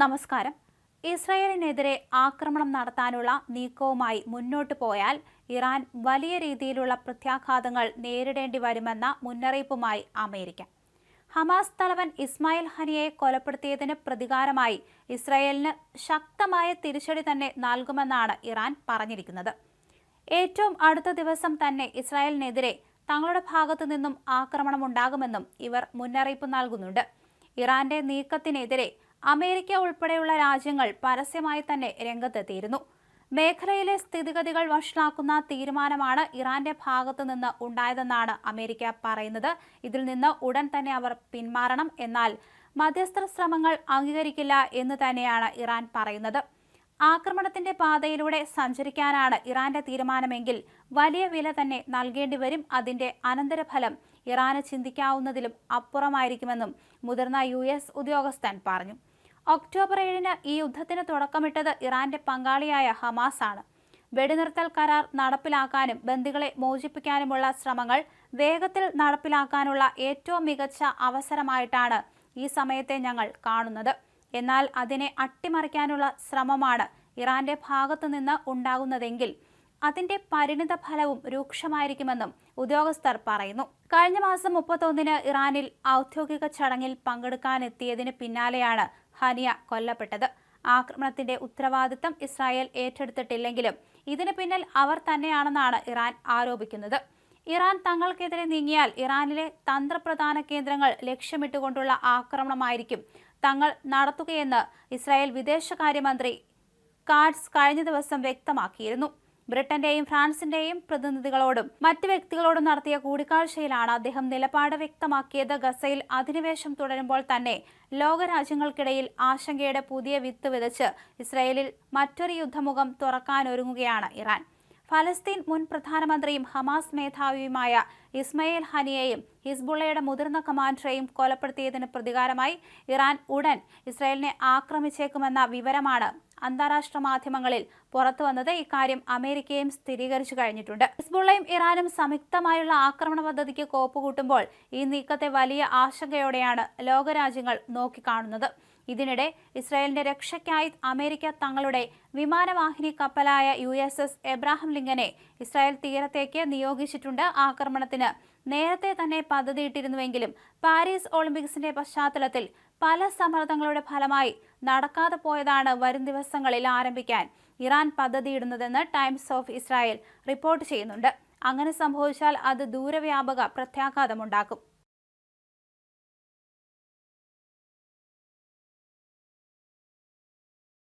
നമസ്കാരം. ഇസ്രായേലിനെതിരെ ആക്രമണം നടത്താനുള്ള നീക്കവുമായി മുന്നോട്ടു പോയാൽ ഇറാൻ വലിയ രീതിയിലുള്ള പ്രത്യാഘാതങ്ങൾ നേരിടേണ്ടി വരുമെന്ന മുന്നറിയിപ്പുമായി അമേരിക്ക. ഹമാസ് തലവൻ ഇസ്മായിൽ ഹനിയെ കൊലപ്പെടുത്തിയതിന് പ്രതികാരമായി ഇസ്രായേലിന് ശക്തമായ തിരിച്ചടി തന്നെ നൽകുമെന്നാണ് ഇറാൻ പറഞ്ഞിരിക്കുന്നത്. ഏറ്റവും അടുത്ത ദിവസം തന്നെ ഇസ്രായേലിനെതിരെ തങ്ങളുടെ ഭാഗത്തു നിന്നും ആക്രമണമുണ്ടാകുമെന്നും ഇവർ മുന്നറിയിപ്പ് നൽകുന്നുണ്ട്. ഇറാന്റെ നീക്കത്തിനെതിരെ അമേരിക്ക ഉൾപ്പെടെയുള്ള രാജ്യങ്ങൾ പരസ്യമായി തന്നെ രംഗത്തെത്തിയിരുന്നു. മേഖലയിലെ സ്ഥിതിഗതികൾ വഷളാക്കുന്ന തീരുമാനമാണ് ഇറാന്റെ ഭാഗത്തു നിന്ന് ഉണ്ടായതെന്നാണ് അമേരിക്ക പറയുന്നത്. ഇതിൽ നിന്ന് ഉടൻ തന്നെ അവർ പിന്മാറണം, എന്നാൽ മധ്യസ്ഥ ശ്രമങ്ങൾ അംഗീകരിക്കില്ല എന്ന് തന്നെയാണ് ഇറാൻ പറയുന്നത്. ആക്രമണത്തിന്റെ പാതയിലൂടെ സഞ്ചരിക്കാനാണ് ഇറാന്റെ തീരുമാനമെങ്കിൽ വലിയ വില തന്നെ നൽകേണ്ടി വരും. അതിന്റെ അനന്തരഫലം ഇറാന് ചിന്തിക്കാവുന്നതിലും അപ്പുറമായിരിക്കുമെന്നും മുതിർന്ന US ഉദ്യോഗസ്ഥൻ പറഞ്ഞു. ഒക്ടോബർ 7-ന് ഈ യുദ്ധത്തിന് തുടക്കമിട്ടത് ഇറാന്റെ പങ്കാളിയായ ഹമാസ് ആണ്. വെടിനിർത്തൽ കരാർ നടപ്പിലാക്കാനും ബന്ദികളെ മോചിപ്പിക്കാനുമുള്ള ശ്രമങ്ങൾ വേഗത്തിൽ നടപ്പിലാക്കാനുള്ള ഏറ്റവും മികച്ച അവസരമായിട്ടാണ് ഈ സമയത്തെ ഞങ്ങൾ കാണുന്നത്. എന്നാൽ അതിനെ അട്ടിമറിക്കാനുള്ള ശ്രമമാണ് ഇറാന്റെ ഭാഗത്തു നിന്ന് ഉണ്ടാകുന്നതെങ്കിൽ അതിന്റെ പരിണിത ഫലവും രൂക്ഷമായിരിക്കുമെന്നും ഉദ്യോഗസ്ഥർ പറയുന്നു. കഴിഞ്ഞ മാസം 31-ന് ഇറാനിൽ ഔദ്യോഗിക ചടങ്ങിൽ പങ്കെടുക്കാനെത്തിയതിന് പിന്നാലെയാണ് ഹനിയ കൊല്ലപ്പെട്ടത്. ആക്രമണത്തിന്റെ ഉത്തരവാദിത്തം ഇസ്രായേൽ ഏറ്റെടുത്തിട്ടില്ലെങ്കിലും ഇതിന് പിന്നിൽ അവർ തന്നെയാണെന്നാണ് ഇറാൻ ആരോപിക്കുന്നത്. ഇറാൻ തങ്ങൾക്കെതിരെ നീങ്ങിയാൽ ഇറാനിലെ തന്ത്രപ്രധാന കേന്ദ്രങ്ങൾ ലക്ഷ്യമിട്ടുകൊണ്ടുള്ള ആക്രമണമായിരിക്കും തങ്ങൾ നടത്തുകയെന്ന് ഇസ്രായേൽ വിദേശകാര്യമന്ത്രി കാറ്റ്സ് കഴിഞ്ഞ ദിവസം വ്യക്തമാക്കിയിരുന്നു. ബ്രിട്ടന്റെയും ഫ്രാൻസിന്റെയും പ്രതിനിധികളോടും മറ്റ് വ്യക്തികളോടും നടത്തിയ കൂടിക്കാഴ്ചയിലാണ് അദ്ദേഹം നിലപാട് വ്യക്തമാക്കിയത്. ഗസയിൽ അധിനിവേശം തുടരുമ്പോൾ തന്നെ ലോകരാജ്യങ്ങൾക്കിടയിൽ ആശങ്കയുടെ പുതിയ വിത്ത് വിതച്ച് ഇസ്രായേലിൽ മറ്റൊരു യുദ്ധമുഖം തുറക്കാനൊരുങ്ങുകയാണ് ഇറാൻ. ഫലസ്തീൻ മുൻ പ്രധാനമന്ത്രിയും ഹമാസ് മേധാവിയുമായ ഇസ്മായിൽ ഹനിയെയും ഹിസ്ബുള്ളയുടെ മുതിർന്ന കമാൻഡറെയും കൊലപ്പെടുത്തിയതിന് പ്രതികാരമായി ഇറാൻ ഉടൻ ഇസ്രായേലിനെ ആക്രമിച്ചേക്കുമെന്ന വിവരമാണ് അന്താരാഷ്ട്ര മാധ്യമങ്ങളിൽ പുറത്തുവന്നത്. ഇക്കാര്യം അമേരിക്കയും സ്ഥിരീകരിച്ചു കഴിഞ്ഞിട്ടുണ്ട്. ഹിസ്ബുള്ളയും ഇറാനും സംയുക്തമായുള്ള ആക്രമണ പദ്ധതിക്ക് കോപ്പുകൂട്ടുമ്പോൾ ഈ നീക്കത്തെ വലിയ ആശങ്കയോടെയാണ് ലോകരാജ്യങ്ങൾ നോക്കിക്കാണുന്നത്. ഇതിനിടെ ഇസ്രായേലിന്റെ രക്ഷയ്ക്കായി അമേരിക്ക തങ്ങളുടെ വിമാനവാഹിനി കപ്പലായ USS എബ്രഹാം ലിങ്കനെ ഇസ്രായേൽ തീരത്തേക്ക് നിയോഗിച്ചിട്ടുണ്ട്. ആക്രമണത്തിന് നേരത്തെ തന്നെ പദ്ധതിയിട്ടിരുന്നുവെങ്കിലും പാരീസ് ഒളിമ്പിക്സിന്റെ പശ്ചാത്തലത്തിൽ പല സമ്മർദ്ദങ്ങളുടെ ഫലമായി നടക്കാതെ പോയതാണ് വരും ദിവസങ്ങളിൽ ആരംഭിക്കാൻ ഇറാൻ പദ്ധതിയിടുന്നതെന്ന് ടൈംസ് ഓഫ് ഇസ്രായേൽ റിപ്പോർട്ട് ചെയ്യുന്നുണ്ട്. അങ്ങനെ സംഭവിച്ചാൽ അത് ദൂരവ്യാപക പ്രത്യാഘാതമുണ്ടാക്കും.